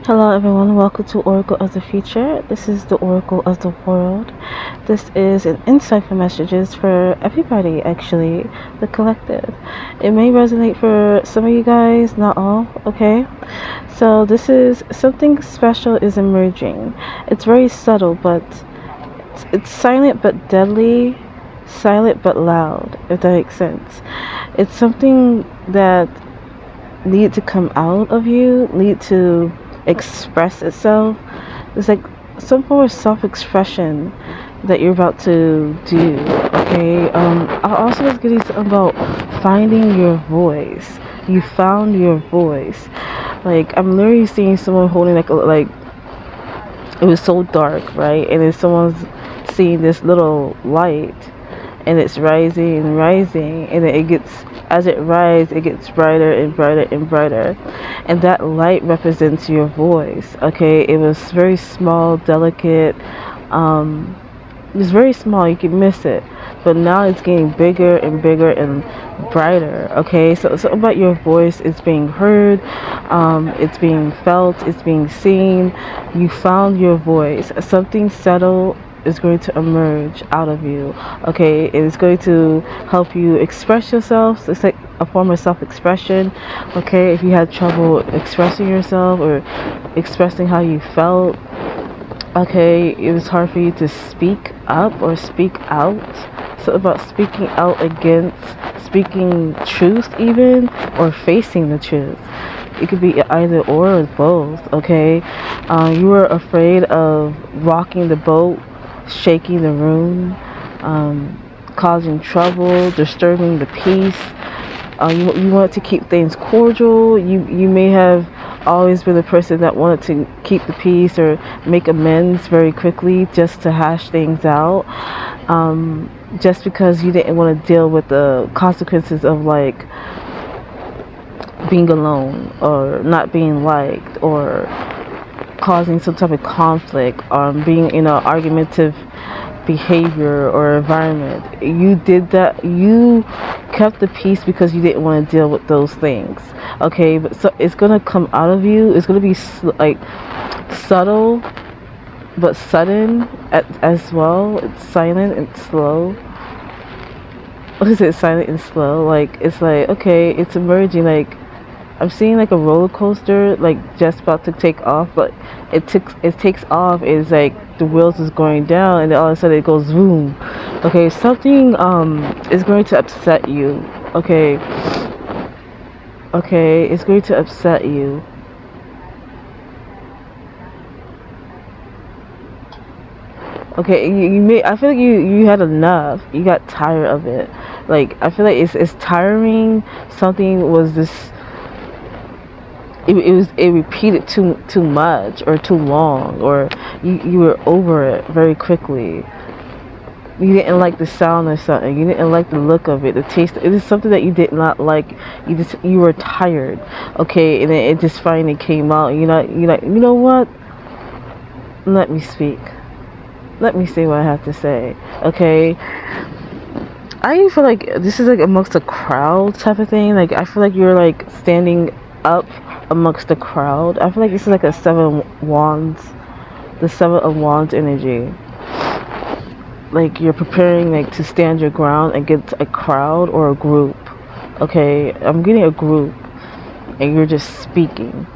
Hello everyone, welcome to Oracle of the Future. This is the Oracle of the World. This is an insightful messages for everybody, actually, the collective. It may resonate for some of you guys, not all, okay? So this is something special is emerging. It's very subtle, but it's silent but deadly, silent but loud, if that makes sense. It's something that need to come out of you, need to express itself. It's like some form of self-expression that you're about to do. Okay. I also was getting something about finding your voice. You found your voice. Like I'm literally seeing someone holding like it was so dark, right? And then someone's seeing this little light, and it's rising and rising, and then it gets, as it rises, it gets brighter and brighter and brighter, and that light represents your voice. Okay, it was very small, delicate, it's very small, you can miss it, but now it's getting bigger and bigger and brighter. Okay, so something about your voice is being heard, it's being felt, it's being seen. You found your voice. Something subtle is going to emerge out of you. Okay, it is going to help you express yourself. It's like a form of self-expression. Okay, if you had trouble expressing yourself or expressing how you felt, okay, it was hard for you to speak up or speak out. So about speaking out against, speaking truth even, or facing the truth. It could be either or both. Okay, you were afraid of rocking the boat, shaking the room, causing trouble, disturbing the peace. You want to keep things cordial. You may have always been the person that wanted to keep the peace or make amends very quickly just to hash things out, just because you didn't want to deal with the consequences of like being alone or not being liked or causing some type of conflict or being in an argumentative behavior or environment. You did that. You kept the peace because you didn't want to deal with those things. Okay, but so it's gonna come out of you. It's gonna be like subtle but sudden as well. It's silent and slow. What is it? Silent and slow. Like it's like, okay, it's emerging. Like I'm seeing like a roller coaster, like just about to take off, but it takes off. It's like the wheels is going down, and then all of a sudden it goes boom. Okay, something is going to upset you. Okay, it's going to upset you. Okay, you may. I feel like you had enough. You got tired of it. Like I feel like it's tiring. Something was this. It repeated too much or too long, or you were over it very quickly. You didn't like the sound of something. You didn't like the look of it, the taste. It is something that you did not like. You were tired. Okay, and then it just finally came out. You're like, you know what? Let me speak. Let me say what I have to say. Okay. I even feel like this is like amongst a crowd type of thing. Like I feel like you're like standing up amongst the crowd. I feel like this is like a the seven of wands energy. Like you're preparing like to stand your ground against a crowd or a group. Okay, I'm getting a group, and you're just speaking.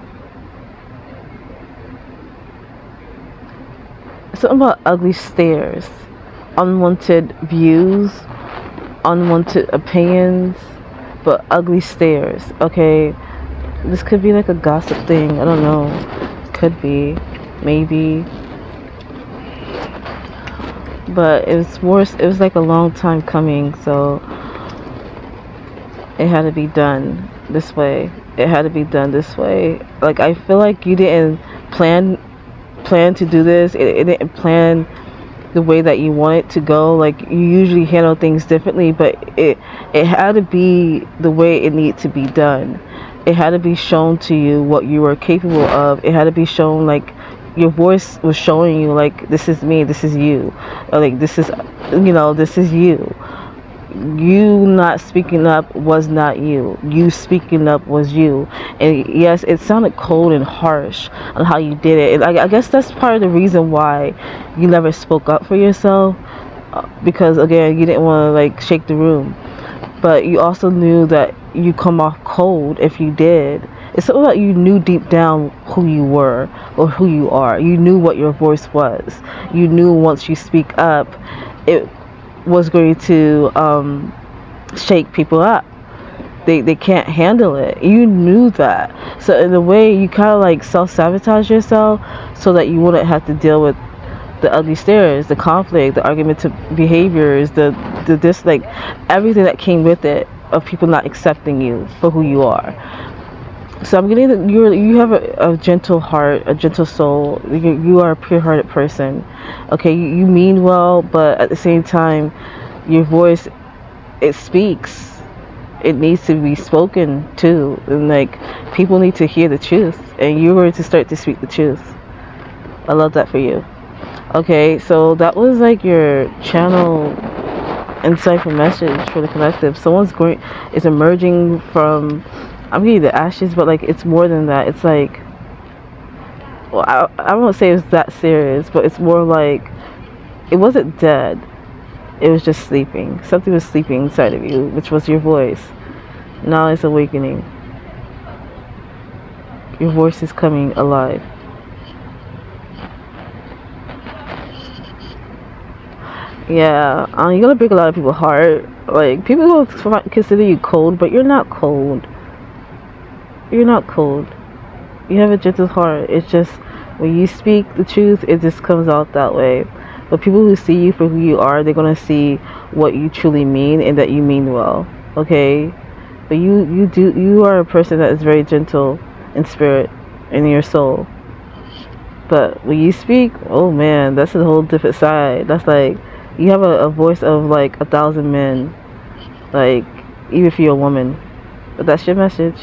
Something about ugly stares, unwanted views, unwanted opinions, but ugly stares. Okay, this could be like a gossip thing. I don't know. Could be, maybe. But it was like a long time coming, so it had to be done this way. It had to be done this way. Like I feel like you didn't plan to do this. It didn't plan the way that you want it to go. Like you usually handle things differently, but it had to be the way it needed to be done. It had to be shown to you what you were capable of. It had to be shown, like your voice was showing you, like this is me, this is you, or like this is, this is you. you not speaking up was not you. You speaking up was you. And yes, it sounded cold and harsh on how you did it. And I guess that's part of the reason why you never spoke up for yourself, because again, you didn't want to like shake the room. But you also knew that you come off cold if you did. It's something that you knew deep down who you were or who you are. You knew what your voice was. You knew once you speak up, it was going to shake people up. They can't handle it. You knew that. So in a way, you kind of like self-sabotage yourself so that you wouldn't have to deal with the ugly stares, the conflict, the argumentative behaviors, the dislike, everything that came with it of people not accepting you for who you are. So I'm getting that you have a gentle heart, a gentle soul. You are a pure-hearted person. Okay, you mean well, but at the same time, your voice, it speaks. It needs to be spoken too, and like people need to hear the truth, and you're going to start to speak the truth. I love that for you. Okay, so that was like your channel insightful message for the collective. Is emerging from, I'm getting the ashes, but like it's more than that. It's like, well, I won't say it's that serious, but it's more like it wasn't dead. It was just sleeping. Something was sleeping inside of you, which was your voice. Now it's awakening. Your voice is coming alive. Yeah, you're gonna break a lot of people's heart. Like, people will consider you cold, but you're not cold. You're not cold. You have a gentle heart. It's just when you speak the truth, it just comes out that way. But people who see you for who you are, they're gonna see what you truly mean and that you mean well. Okay, but you are a person that is very gentle in spirit and in your soul. But when you speak, oh man, that's a whole different side. That's like you have a voice of like 1,000 men, like even if you're a woman. But that's your message.